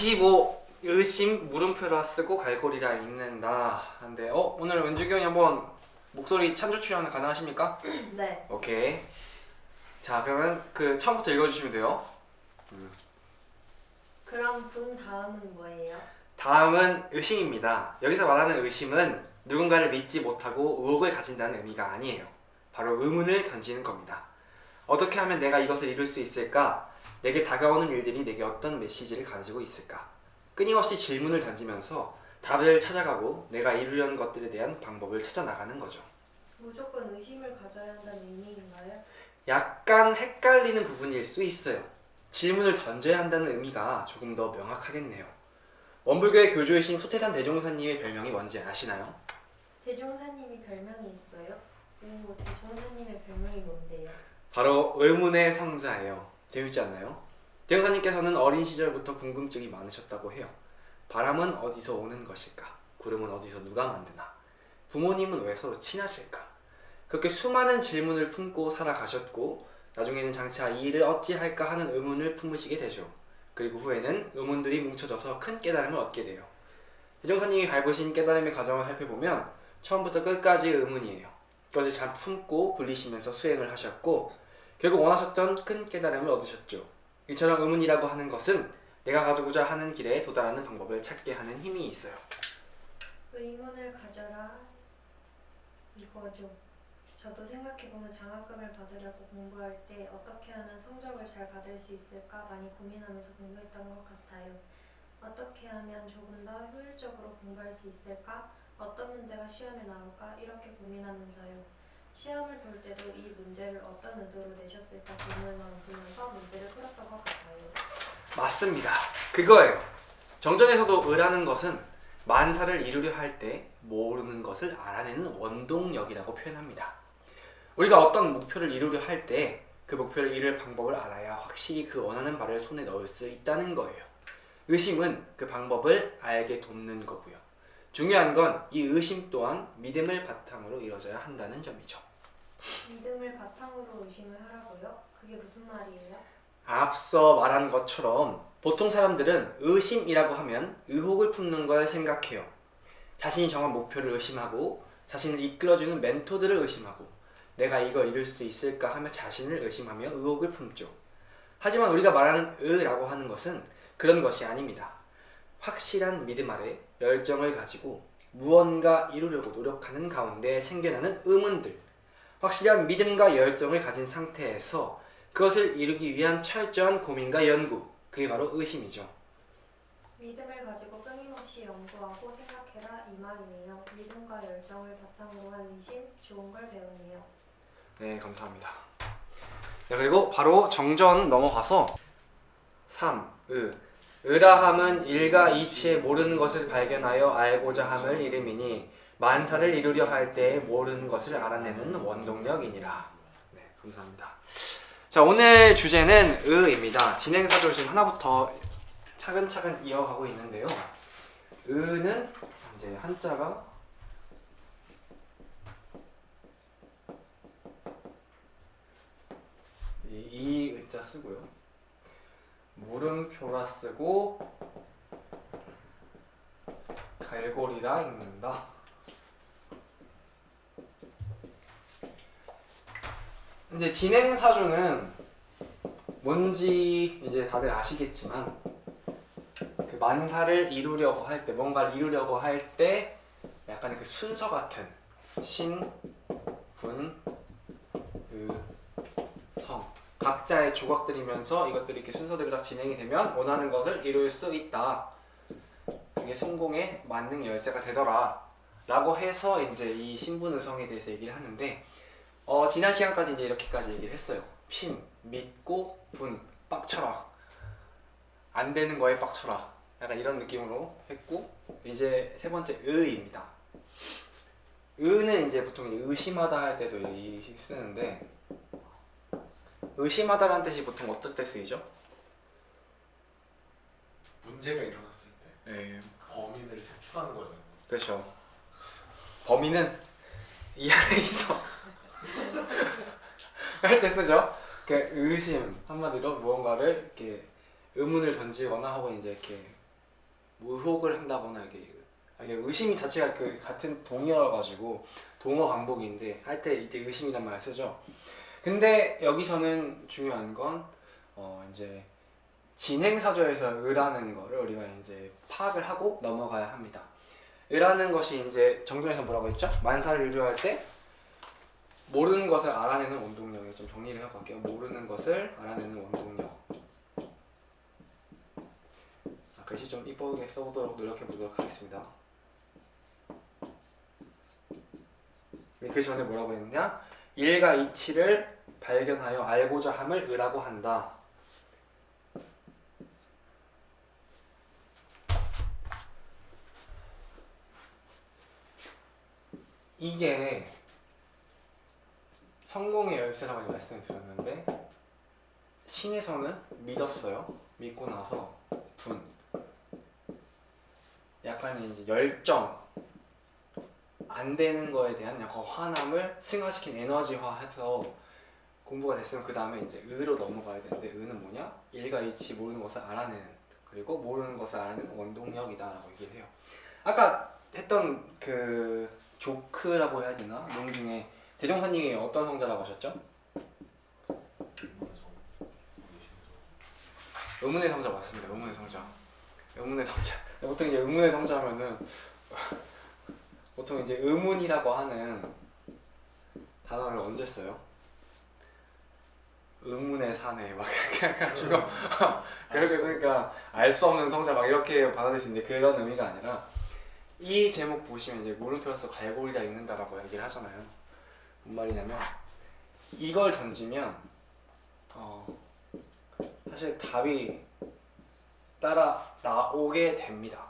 25 의심 물음표라 쓰고 갈고리라 읽는다. 근데 오늘 은주기 형이 한번 목소리 찬조 출연 가능하십니까? 네. 오케이. 자, 그러면 그 처음부터 읽어주시면 돼요. 그럼 분 다음은 뭐예요? 다음은 의심입니다. 여기서 말하는 의심은 누군가를 믿지 못하고 의혹을 가진다는 의미가 아니에요. 바로 의문을 던지는 겁니다. 어떻게 하면 내가 이것을 이룰 수 있을까? 내게 다가오는 일들이 내게 어떤 메시지를 가지고 있을까? 끊임없이 질문을 던지면서 답을 찾아가고 내가 이루려는 것들에 대한 방법을 찾아 나가는 거죠. 무조건 의심을 가져야 한다는 의미인가요? 약간 헷갈리는 부분일 수 있어요. 질문을 던져야 한다는 의미가 조금 더 명확하겠네요. 원불교의 교주이신 소태산 대종사님의 별명이 뭔지 아시나요? 대종사님이 별명이 있어요? 오, 대종사님의 별명이 뭔데요? 바로 의문의 성자예요. 재밌지 않나요? 대종사님께서는 어린 시절부터 궁금증이 많으셨다고 해요. 바람은 어디서 오는 것일까? 구름은 어디서 누가 만드나? 부모님은 왜 서로 친하실까? 그렇게 수많은 질문을 품고 살아가셨고 나중에는 장차 이 일을 어찌할까 하는 의문을 품으시게 되죠. 그리고 후에는 의문들이 뭉쳐져서 큰 깨달음을 얻게 돼요. 대종사님이 밟으신 깨달음의 과정을 살펴보면 처음부터 끝까지 의문이에요. 그것을 잘 품고 굴리시면서 수행을 하셨고 결국 원하셨던 큰 깨달음을 얻으셨죠. 이처럼 의문이라고 하는 것은 내가 가고자 하는 길에 도달하는 방법을 찾게 하는 힘이 있어요. 의문을 가져라 이거죠. 저도 생각해보면 장학금을 받으려고 공부할 때 어떻게 하면 성적을 잘 받을 수 있을까 많이 고민하면서 공부했던 것 같아요. 어떻게 하면 조금 더 효율적으로 공부할 수 있을까? 어떤 문제가 시험에 나올까? 이렇게 고민하면서요. 시험을 볼 때도 이 문제를 어떤 의도로 내셨을까 질문을 던지면서 문제를 풀었던 것 같아요. 맞습니다. 그거예요. 정전에서도 의라는 것은 만사를 이루려 할 때 모르는 것을 알아내는 원동력이라고 표현합니다. 우리가 어떤 목표를 이루려 할 때 그 목표를 이룰 방법을 알아야 확실히 그 원하는 바를 손에 넣을 수 있다는 거예요. 의심은 그 방법을 알게 돕는 거고요. 중요한 건 이 의심 또한 믿음을 바탕으로 이루어져야 한다는 점이죠. 믿음을 바탕으로 의심을 하라고요? 그게 무슨 말이에요? 앞서 말한 것처럼 보통 사람들은 의심이라고 하면 의혹을 품는 걸 생각해요. 자신이 정한 목표를 의심하고 자신을 이끌어주는 멘토들을 의심하고 내가 이걸 이룰 수 있을까 하며 자신을 의심하며 의혹을 품죠. 하지만 우리가 말하는 의라고 하는 것은 그런 것이 아닙니다. 확실한 믿음 아래 열정을 가지고 무언가 이루려고 노력하는 가운데 생겨나는 의문들, 확실한 믿음과 열정을 가진 상태에서 그것을 이루기 위한 철저한 고민과 연구, 그게 바로 의심이죠. 믿음을 가지고 끊임없이 연구하고 생각해라 이 말이네요. 믿음과 열정을 바탕으로 한 의심, 좋은 걸 배우네요. 네, 감사합니다. 네, 그리고 바로 정전 넘어가서 3. 의라함은 일가 이치에 모르는 것을 발견하여 알고자 함을 이름이니 만사를 이루려 할 때 모르는 것을 알아내는 원동력이니라. 네, 감사합니다. 자, 오늘 주제는 의입니다. 진행사절 지금 하나부터 차근차근 이어가고 있는데요. 의는 이제 한자가 이 의자 쓰고요. 물음표라 쓰고 갈고리라 읽는다. 이제 진행사조는 뭔지 이제 다들 아시겠지만 그 만사를 이루려고 할 때 뭔가를 이루려고 할 때 약간의 그 순서 같은 신, 분, 의, 성 각자의 조각들이면서 이것들이 이렇게 순서대로 딱 진행이 되면 원하는 것을 이룰 수 있다. 그게 성공의 만능 열쇠가 되더라 라고 해서 이제 이 신분의성에 대해서 얘기를 하는데 지난 시간까지 이제 이렇게까지 얘기를 했어요. 신, 믿고, 분, 빡쳐라. 안 되는 거에 빡쳐라. 약간 이런 느낌으로 했고 이제 세 번째 의입니다. 의는 이제 보통 의심하다 할 때도 쓰는데 의심하다라는 뜻이 보통 어떨 때 쓰이죠? 문제가 일어났을 때 네. 범인을 색출하는 거죠. 그렇죠. 범인은 이 안에 있어. 할 때 쓰죠. 그 의심 한마디로 무언가를 이렇게 의문을 던지거나 하고 이제 이렇게 뭐 의혹을 한다거나 이게 의심이 자체가 그 같은 동의어라 가지고 동어 강복인데 할 때 이때 의심이란 말을 쓰죠. 근데 여기서는 중요한 건 이제 진행사조에서 의라는 거를 우리가 이제 파악을 하고 넘어가야 합니다. 의라는 것이 이제 정전에서 뭐라고 했죠? 만사를 의뢰할 때 모르는 것을 알아내는 원동력을 좀 정리를 해볼게요. 모르는 것을 알아내는 원동력. 자, 글씨 좀 이쁘게 써보도록 노력해보도록 하겠습니다. 그 전에 뭐라고 했느냐? 일과 이치를 발견하여 알고자 함을 의라고 한다. 이게 성공의 열쇠라고 말씀을 드렸는데 신에서는 믿었어요. 믿고 나서 분, 약간의 이제 열정, 안 되는 거에 대한 약간 화남을 승화시킨 에너지화해서 공부가 됐으면 그 다음에 이제 의로 넘어가야 되는데 의는 뭐냐? 일과 이치 모르는 것을 알아내는, 그리고 모르는 것을 알아내는 원동력이다라고 얘기를 해요. 아까 했던 그 조크라고 해야 되나? 내용 중에 대종사님이 어떤 성자라고 하셨죠? 의문의 성자 맞습니다. 의문의 성자. 의문의 성자. 보통 이제 의문의 성자 하면은 보통 이제 의문이라고 하는 단어를 언제 써요? 의문의 사내 막 이렇게 해가지고 그렇게 그러니까 알 수 없는 성자 막 이렇게 받아들일 수 있는데 그런 의미가 아니라 이 제목 보시면 이제 물음표에서 갈고리라 읽는다라고 얘기를 하잖아요. 뭔 말이냐면 이걸 던지면 사실 답이 따라 나오게 됩니다.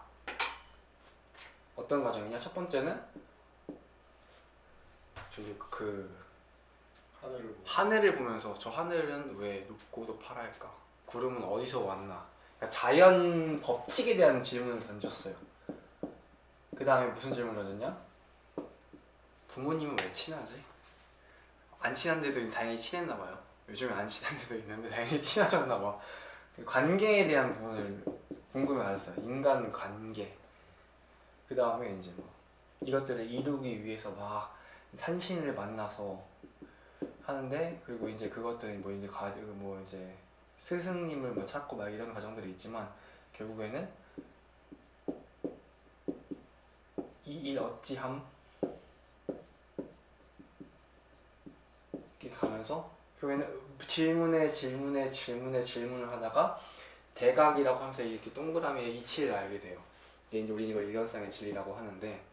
어떤 과정이냐? 첫 번째는 저기 그 하늘을 보면서 저 하늘은 왜 높고도 파랄까? 구름은 어디서 왔나? 그러니까 자연 법칙에 대한 질문을 던졌어요. 그 다음에 무슨 질문을 던졌냐? 부모님은 왜 친하지? 안 친한데도 다행히 친했나 봐요. 요즘에 안 친한 데도 있는데 다행히 친하셨나 봐. 관계에 대한 부분을 궁금해하셨어요. 인간 관계. 그 다음에 이제 뭐 이것들을 이루기 위해서 막 산신을 만나서 하는데, 그리고 이제 그것들이 뭐 이제 가지고 뭐 이제 스승님을 뭐 찾고 막 이런 과정들이 있지만 결국에는 이 일 어찌함 이렇게 가면서 결국에는 질문을 하다가 대각이라고 하면서 이렇게 동그라미의 이치를 알게 돼요. 이게 이제 우리는 이걸 일관성의 진리라고 하는데,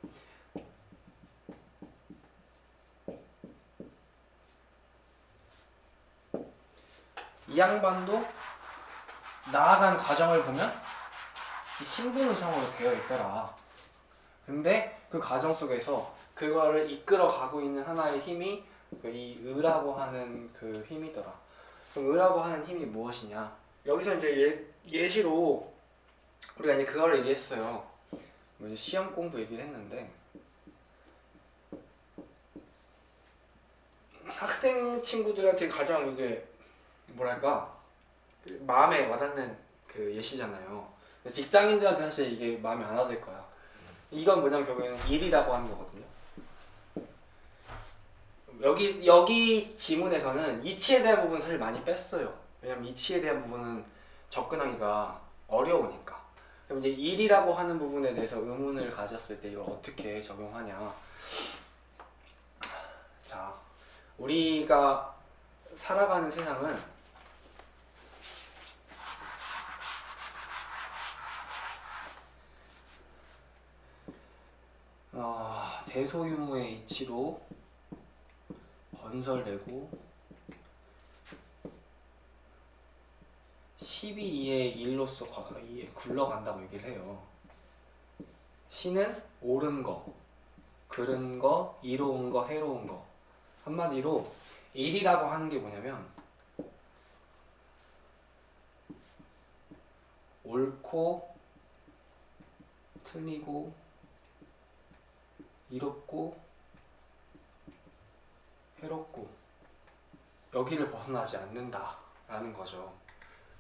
이 양반도 나아간 과정을 보면 이 신분의성으로 되어 있더라. 근데 그 과정 속에서 그거를 이끌어 가고 있는 하나의 힘이 이 의라고 하는 그 힘이더라. 그럼 의라고 하는 힘이 무엇이냐? 여기서 이제 예시로 우리가 이제 그거를 얘기했어요. 뭐 이제 시험 공부 얘기를 했는데, 학생 친구들한테 가장 이게 뭐랄까 마음에 와닿는 그 예시잖아요. 직장인들한테 사실 이게 마음에 안 와닿을 거야. 이건 뭐냐면 결국에는 일이라고 하는 거거든요. 여기 지문에서는 이치에 대한 부분은 사실 많이 뺐어요. 왜냐면 이치에 대한 부분은 접근하기가 어려우니까. 그럼 이제 일이라고 하는 부분에 대해서 의문을 가졌을 때 이걸 어떻게 적용하냐. 자, 우리가 살아가는 세상은 대소유무의 이치로 건설되고 12의 1로서 굴러간다고 얘기를 해요. 신은 옳은 거, 그른 거, 이로운 거, 해로운 거. 한마디로 일이라고 하는 게 뭐냐면 옳고 틀리고 이롭고 해롭고 여기를 벗어나지 않는다라는 거죠.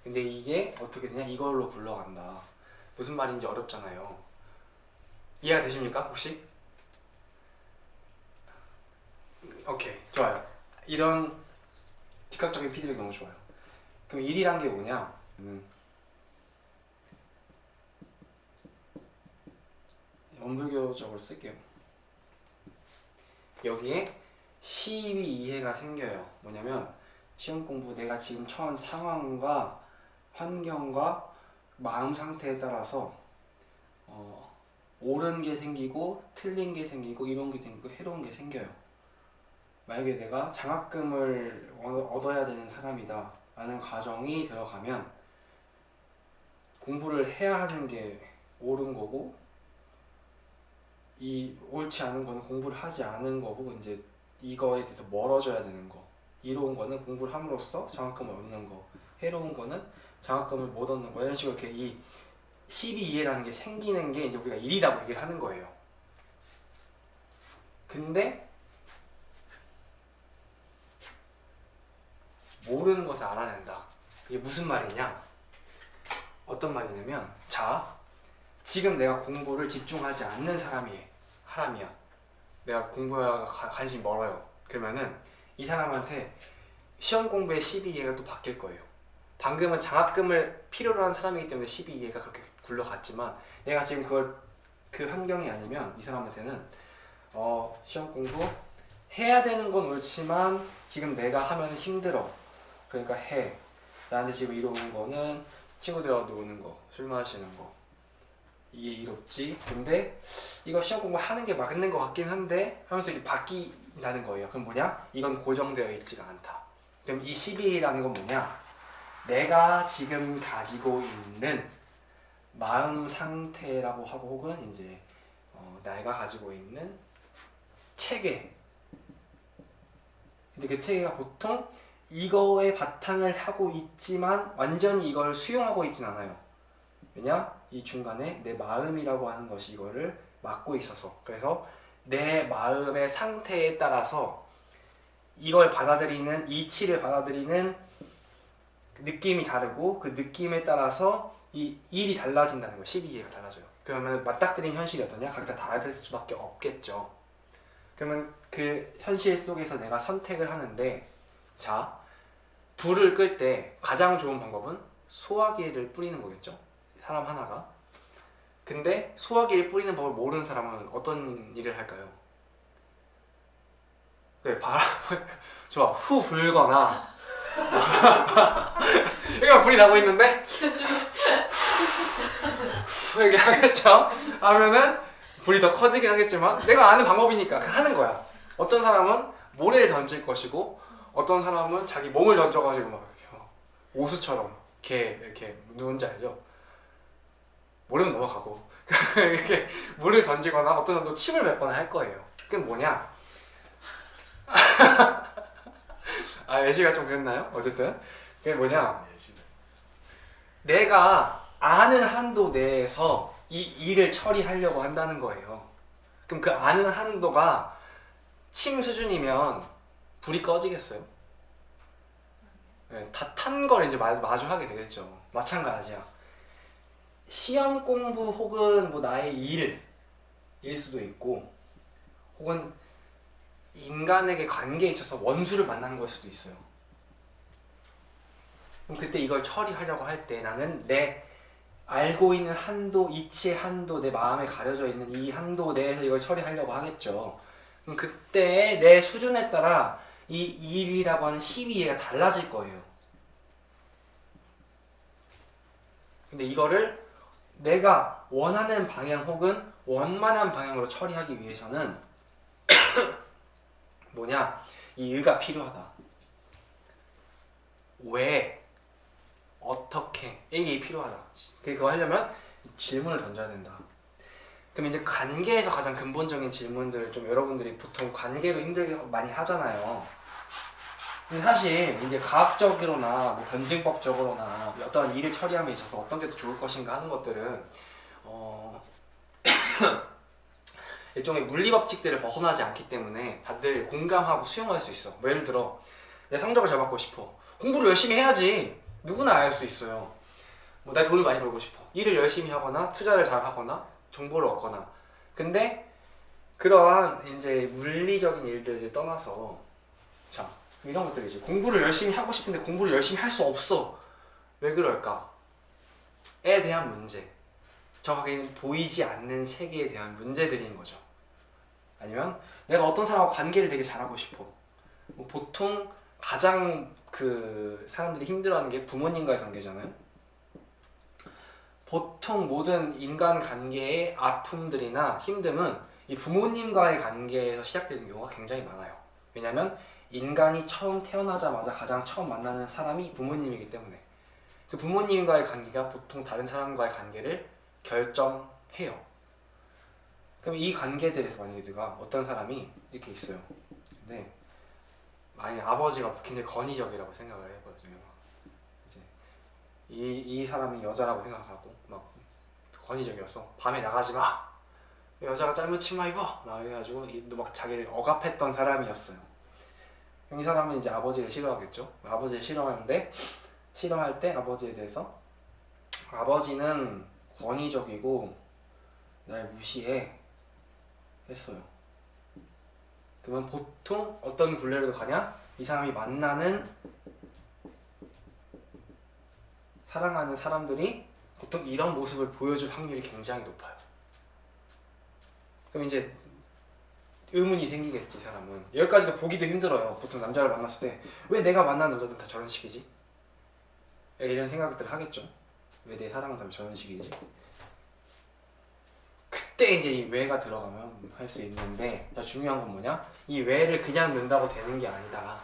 근데 이게 어떻게 되냐? 이걸로 굴러간다. 무슨 말인지 어렵잖아요. 이해가 되십니까 혹시? 오케이, 좋아요. 이런 즉각적인 피드백 너무 좋아요. 그럼 일이란 게 뭐냐? 원불교적으로 쓸게요. 여기에 시비 이해가 생겨요. 뭐냐면 시험 공부 내가 지금 처한 상황과 환경과 마음 상태에 따라서 옳은 게 생기고 틀린 게 생기고 이런 게 생기고 해로운 게 생겨요. 만약에 내가 장학금을 얻어야 되는 사람이다 라는 가정이 들어가면 공부를 해야 하는 게 옳은 거고, 이 옳지 않은 거는 공부를 하지 않은 거고, 이제 이거에 대해서 멀어져야 되는 거. 이로운 거는 공부를 함으로써 장학금을 얻는 거, 해로운 거는 장학금을 못 얻는 거. 이런 식으로 이렇게 이 12이해라는 게 생기는 게 이제 우리가 일이라고 얘기를 하는 거예요. 근데 모르는 것을 알아낸다. 이게 무슨 말이냐? 어떤 말이냐면, 자, 지금 내가 공부를 집중하지 않는 사람이야. 내가 공부에 관심이 멀어요. 그러면은 이 사람한테 시험 공부의 12이해가 또 바뀔 거예요. 방금은 장학금을 필요로 한 사람이기 때문에 12이해가 그렇게 굴러갔지만, 내가 지금 그 환경이 아니면 이 사람한테는 시험 공부 해야 되는 건 옳지만 지금 내가 하면 힘들어. 그러니까 해. 나한테 지금 이로운 거는 친구들하고 노는 거, 술 마시는 거. 이게 이롭지. 근데 이거 시험 공부 하는 게 맞는 것 같긴 한데 하면서 이게 바뀐다는 거예요. 그럼 뭐냐? 이건 고정되어 있지가 않다. 그럼 이 12라는 건 뭐냐? 내가 지금 가지고 있는 마음 상태라고 하고, 혹은 이제 내가 가지고 있는 체계. 근데 그 체계가 보통 이거에 바탕을 하고 있지만 완전히 이걸 수용하고 있진 않아요. 왜냐? 이 중간에 내 마음이라고 하는 것이 이거를 막고 있어서. 그래서 내 마음의 상태에 따라서 이걸 받아들이는, 이치를 받아들이는 느낌이 다르고, 그 느낌에 따라서 이 일이 달라진다는 거예요. 12이해가 달라져요. 그러면 맞닥뜨린 현실이 어떠냐? 각자 다를 수밖에 없겠죠. 그러면 그 현실 속에서 내가 선택을 하는데, 자, 불을 끌 때 가장 좋은 방법은 소화기를 뿌리는 거겠죠? 사람 하나가. 근데 소화기를 뿌리는 법을 모르는 사람은 어떤 일을 할까요? 네, 바람을 좋아, 후 불거나 이거 불이 나고 있는데 이렇게 하겠죠? 하면은 불이 더 커지긴 하겠지만 내가 아는 방법이니까 하는 거야. 어떤 사람은 모래를 던질 것이고, 어떤 사람은 자기 몸을 던져가지고 막 이렇게 오수처럼 이렇게 누군지 알죠? 모르면 넘어가고 이렇게 물을 던지거나 어떤 사람도 침을 뱉거나 할 거예요. 그게 뭐냐? 예시가 좀 그랬나요? 어쨌든 그게 뭐냐? 내가 아는 한도 내에서 이 일을 처리하려고 한다는 거예요. 그럼 그 아는 한도가 침 수준이면 불이 꺼지겠어요? 네, 다 탄 걸 이제 마주 하게 되겠죠. 마찬가지야. 시험 공부 혹은 뭐 나의 일일 수도 있고, 혹은 인간에게 관계에 있어서 원수를 만난 걸 수도 있어요. 그럼 그때 이걸 처리하려고 할 때 나는 내 알고 있는 한도, 이치의 한도, 내 마음에 가려져 있는 이 한도 내에서 이걸 처리하려고 하겠죠. 그럼 그때 내 수준에 따라 이 일이라고 하는 12이해가 달라질 거예요. 근데 이거를 내가 원하는 방향 혹은 원만한 방향으로 처리하기 위해서는 뭐냐? 이 의가 필요하다. 왜? 어떻게? 이게 필요하다. 그거 하려면 질문을 던져야 된다. 그럼 이제 관계에서 가장 근본적인 질문들을 좀 여러분들이 보통 관계로 힘들게 많이 하잖아요. 근데 사실 이제 과학적으로나 뭐 변증법적으로나 어떤 일을 처리함에 있어서 어떤 게 더 좋을 것인가 하는 것들은 일종의 물리 법칙들을 벗어나지 않기 때문에 다들 공감하고 수용할 수 있어. 뭐 예를 들어 내 성적을 잘 받고 싶어. 공부를 열심히 해야지. 누구나 알 수 있어요. 뭐 내가 돈을 많이 벌고 싶어. 일을 열심히 하거나 투자를 잘 하거나 정보를 얻거나. 근데 그러한 이제 물리적인 일들을 떠나서 자 이런 것들이지. 공부를 열심히 하고 싶은데 공부를 열심히 할 수 없어. 왜 그럴까? 에 대한 문제. 정확하게는 보이지 않는 세계에 대한 문제들인 거죠. 아니면 내가 어떤 사람하고 관계를 되게 잘하고 싶어. 뭐 보통 가장 그 사람들이 힘들어하는 게 부모님과의 관계잖아요. 보통 모든 인간 관계의 아픔들이나 힘듦은 이 부모님과의 관계에서 시작되는 경우가 굉장히 많아요. 왜냐하면 인간이 처음 태어나자마자 가장 처음 만나는 사람이 부모님이기 때문에 그 부모님과의 관계가 보통 다른 사람과의 관계를 결정해요. 그럼 이 관계들에서 만약에 누가 어떤 사람이 이렇게 있어요. 근데 만약 아버지가 굉장히 권위적이라고 생각을 해보여요. 이제 이 사람이 여자라고 생각하고 막 권위적이었어. 밤에 나가지 마. 여자가 짧은 치마 입어. 막 해가지고 막 자기를 억압했던 사람이었어요. 그럼 이 사람은 이제 아버지를 싫어하겠죠. 아버지를 싫어하는데 싫어할 때 아버지에 대해서 아버지는 권위적이고 날 무시해 했어요. 그러면 보통 어떤 굴레로 가냐? 이 사람이 만나는 사랑하는 사람들이 보통 이런 모습을 보여줄 확률이 굉장히 높아요. 그럼 이제 의문이 생기겠지. 이 사람은 여기까지도 보기도 힘들어요. 보통 남자를 만났을 때 왜 내가 만나는 여자들은 다 저런 식이지? 이런 생각들을 하겠죠. 왜 내 사랑은 다 저런 식이지? 그때 이제 이 왜가 들어가면 할 수 있는데 중요한 건 뭐냐? 이 왜를 그냥 넣는다고 되는 게 아니다.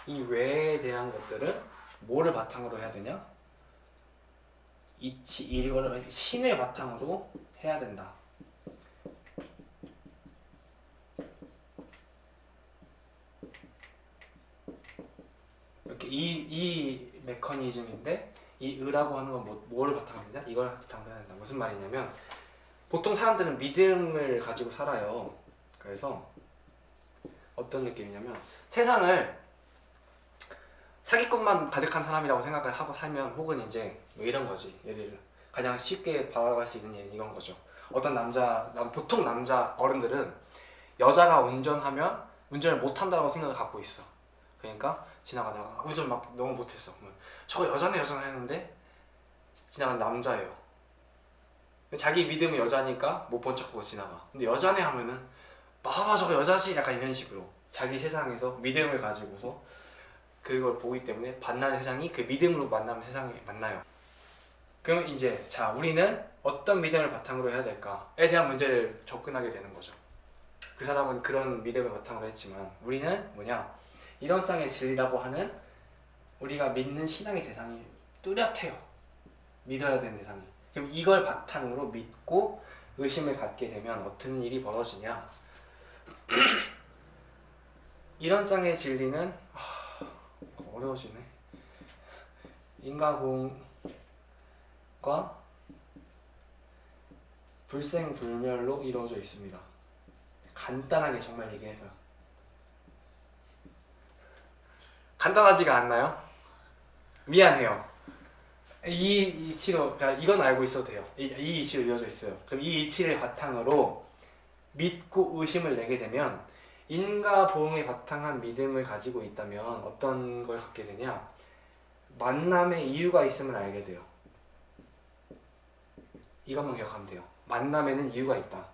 이 왜에 대한 것들은 뭐를 바탕으로 해야 되냐? 이걸 신을 바탕으로 해야 된다. 이렇게 이 메커니즘인데 이 의라고 하는 건 뭐를 바탕으로 하냐? 이걸 바탕으로 해야 된다. 무슨 말이냐면 보통 사람들은 믿음을 가지고 살아요. 그래서 어떤 느낌이냐면 세상을 사기꾼만 가득한 사람이라고 생각을 하고 살면 혹은 이제 뭐 이런 거지. 예를 들어 가장 쉽게 받아갈 수 있는 예는 이런 거죠. 어떤 보통 남자 어른들은 여자가 운전하면 운전을 못한다고 생각을 갖고 있어. 그러니까 지나가다가 운전 막 너무 못했어. 그러면 저 여자네 했는데 지나간 남자예요. 자기 믿음은 여자니까 못 본 척하고 지나가. 근데 여자네 하면은 봐봐 저거 여자지 약간 이런 식으로 자기 세상에서 믿음을 가지고서 그걸 보기 때문에 만나는 세상이 그 믿음으로 만나면 세상이 만나요. 그럼 이제 자 우리는 어떤 믿음을 바탕으로 해야 될까에 대한 문제를 접근하게 되는 거죠. 그 사람은 그런 믿음을 바탕으로 했지만 우리는 뭐냐? 이런 쌍의 진리라고 하는 우리가 믿는 신앙의 대상이 뚜렷해요. 믿어야 되는 대상이. 그럼 이걸 바탕으로 믿고 의심을 갖게 되면 어떤 일이 벌어지냐? 이런 쌍의 진리는 어려워지네. 인과공과 불생불멸로 이루어져 있습니다. 간단하게 정말 얘기해서 간단하지가 않나요? 미안해요. 이 이치로, 그러니까 이건 알고 있어도 돼요. 이 이치로 이루어져 있어요. 그럼 이 이치를 바탕으로 믿고 의심을 내게 되면 인과 보응에 바탕한 믿음을 가지고 있다면 어떤 걸 갖게 되냐? 만남의 이유가 있음을 알게 돼요. 이것만 기억하면 돼요. 만남에는 이유가 있다.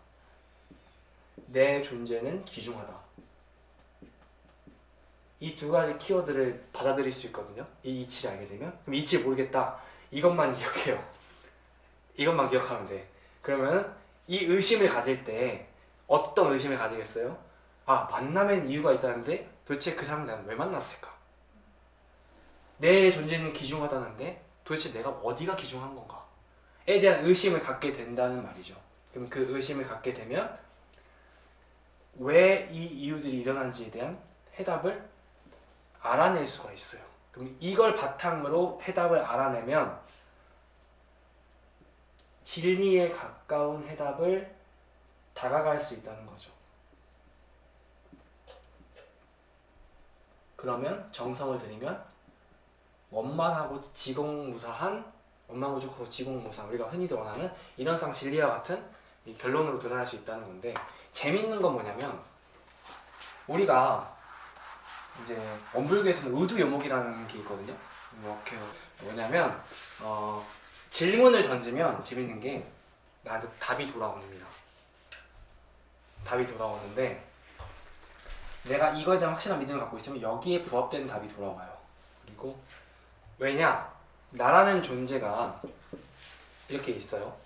내 존재는 귀중하다. 이 두 가지 키워드를 받아들일 수 있거든요. 이 이치를 알게 되면. 그럼 이치를 모르겠다. 이것만 기억해요. 이것만 기억하면 돼. 그러면 이 의심을 가질 때 어떤 의심을 가지겠어요? 만남엔 이유가 있다는데 도대체 그 사람을 난 왜 만났을까? 내 존재는 귀중하다는데 도대체 내가 어디가 귀중한 건가? 에 대한 의심을 갖게 된다는 말이죠. 그럼 그 의심을 갖게 되면 왜 이 이유들이 일어난지에 대한 해답을 알아낼 수가 있어요. 그럼 이걸 바탕으로 해답을 알아내면 진리에 가까운 해답을 다가갈 수 있다는 거죠. 그러면 정성을 들이면 원만하고 지공무사한 원만구조하고 지공무사한 우리가 흔히들 원하는 이론상 진리와 같은 이 결론으로 드러날 수 있다는 건데 재밌는 건 뭐냐면 우리가 이제 원불교에서는 의두요목이라는 게 있거든요. 이렇게 뭐냐면 질문을 던지면 재밌는 게 나한테 답이 돌아옵니다. 답이 돌아오는데 내가 이거에 대한 확실한 믿음을 갖고 있으면 여기에 부합되는 답이 돌아와요. 그리고 왜냐? 나라는 존재가 이렇게 있어요.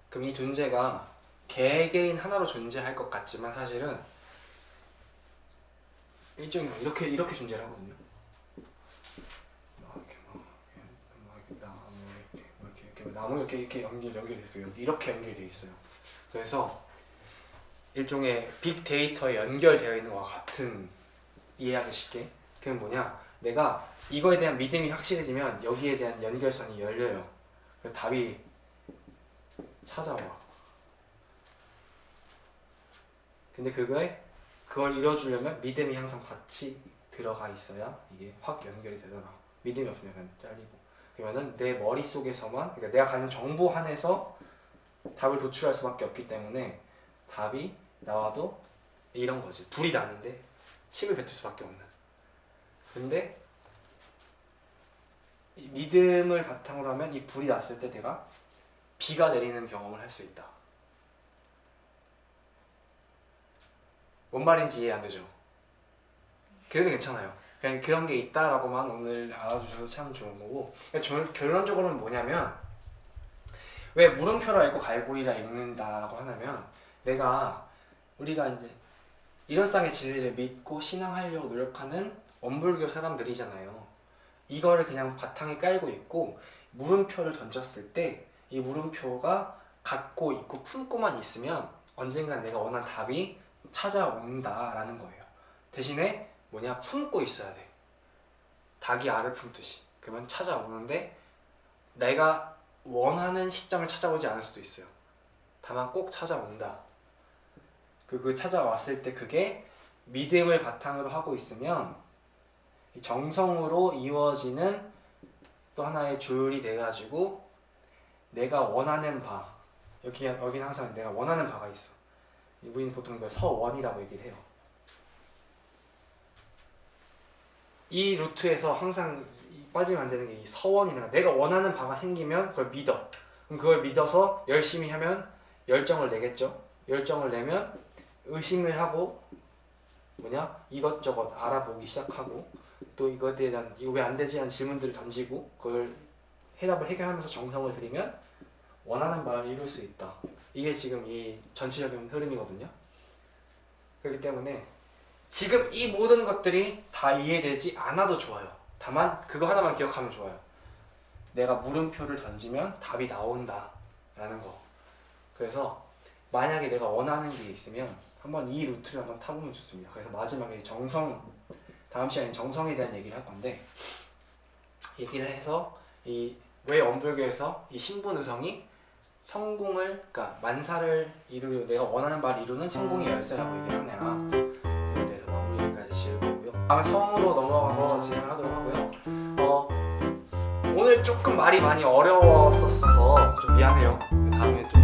그럼 이 존재가 개개인 하나로 존재할 것 같지만 사실은 일종의 이렇게 존재를 하거든요. 나무 이렇게 연결돼 있어요. 이렇게 연결돼 있어요. 그래서 일종의 빅데이터에 연결되어 있는 것과 같은 이해하기 쉽게. 그게 뭐냐? 내가 이거에 대한 믿음이 확실해지면 여기에 대한 연결선이 열려요. 그래서 답이 찾아와. 근데 그걸 이뤄주려면 믿음이 항상 같이 들어가 있어야 이게 확 연결이 되더라. 믿음이 없으면 그냥 잘리고. 그러면은 내 머릿속에서만, 그러니까 내가 가진 정보 안에서 답을 도출할 수밖에 없기 때문에 답이 나와도 이런 거지. 불이 나는데 침을 뱉을 수밖에 없는. 근데 이 믿음을 바탕으로 하면 이 불이 났을 때 내가 비가 내리는 경험을 할 수 있다. 뭔 말인지 이해 안 되죠? 그래도 괜찮아요. 그냥 그런 게 있다라고만 오늘 알아주셔서 참 좋은 거고. 그러니까 결론적으로는 뭐냐면 왜 물음표라 읽고 갈고리라 읽는다라고 하냐면 우리가 이제 이론상의 진리를 믿고 신앙하려고 노력하는 원불교 사람들이잖아요. 이거를 그냥 바탕에 깔고 있고 물음표를 던졌을 때 이 물음표가 갖고 있고 품고만 있으면 언젠간 내가 원하는 답이 찾아온다라는 거예요. 대신에 뭐냐? 품고 있어야 돼. 닭이 알을 품듯이. 그러면 찾아오는데 내가 원하는 시점을 찾아오지 않을 수도 있어요. 다만 꼭 찾아온다. 그 찾아왔을 때 그게 믿음을 바탕으로 하고 있으면 정성으로 이루어지는 또 하나의 줄이 돼가지고 내가 원하는 바, 여기는 항상 내가 원하는 바가 있어. 우리는 보통 이걸 서원이라고 얘기를 해요. 이 루트에서 항상 빠지면 안 되는 게 이 서원이나 내가 원하는 바가 생기면 그걸 믿어. 그럼 그걸 믿어서 열심히 하면 열정을 내겠죠. 열정을 내면 의심을 하고 이것저것 알아보기 시작하고 또 이것에 대한 이거 왜 안 되지 하는 질문들을 던지고 그걸 해답을 해결하면서 정성을 들이면 원하는 바를 이룰 수 있다. 이게 지금 이 전체적인 흐름이거든요. 그렇기 때문에 지금 이 모든 것들이 다 이해되지 않아도 좋아요. 다만 그거 하나만 기억하면 좋아요. 내가 물음표를 던지면 답이 나온다 라는 거. 그래서 만약에 내가 원하는 게 있으면 한번 이 루트를 한번 타보면 좋습니다. 그래서 마지막에 다음 시간에 정성에 대한 얘기를 할 건데 얘기를 해서 왜 원불교에서 이 신분의성이 그러니까 만사를 내가 원하는 바를 이루는 성공의 열쇠라고 얘기를 하냐. 이거에 대해서 마무리까지 지을 거고요. 다음에 성으로 넘어가서 진행을 하도록 하고요. 오늘 조금 말이 많이 어려웠었어서 좀 미안해요. 다음에 좀